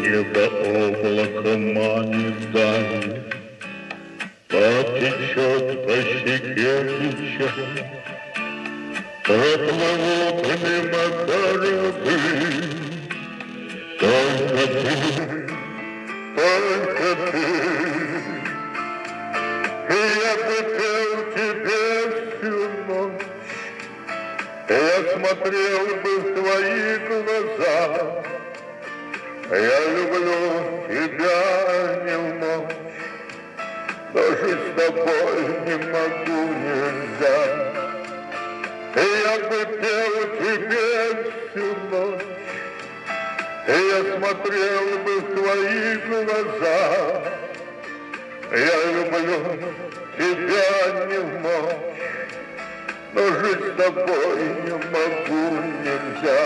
небо облаком манит дальше, потечет по щеке печаль, проплывут мимо корабли. Только ты, и я бы пел тебе всю ночь, я смотрел бы в твои глаза. Я люблю тебя не в ночь, но жить с тобой не могу, нельзя. Я бы пел тебе всю ночь, я смотрел бы в твои глаза. Я люблю тебя не в ночь, но жить с тобой не могу, нельзя.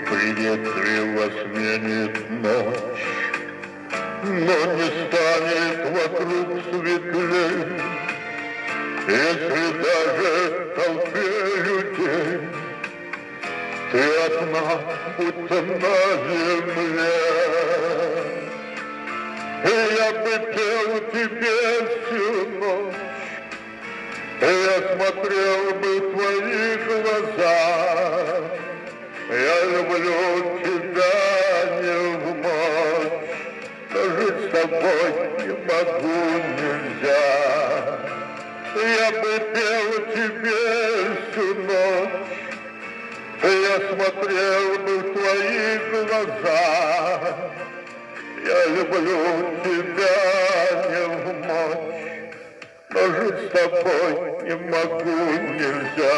Приветливо сменит ночь, но не станет вокруг светлей, если даже в толпе людей ты одна, будто на земле. И я бы пел тебе всю ночь, я смотрел бы в твои глаза. Я люблю тебя не в ночь, но жить с тобой не могу, нельзя. Я бы пел тебе всю ночь, я смотрел бы в твои глаза. Я люблю тебя не в ночь, но жить с тобой не могу, нельзя.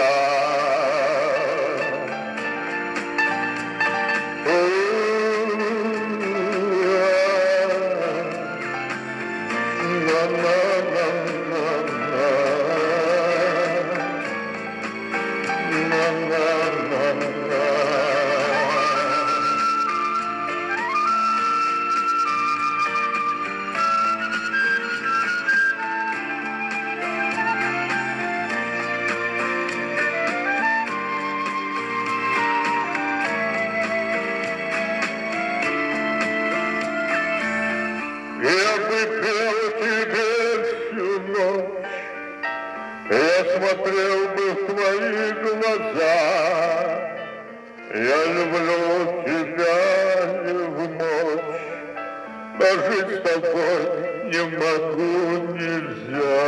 Я бы пел тебе всю ночь, я смотрел бы в твои глаза. Я люблю тебя не в ночь, но жить с тобой не могу, нельзя.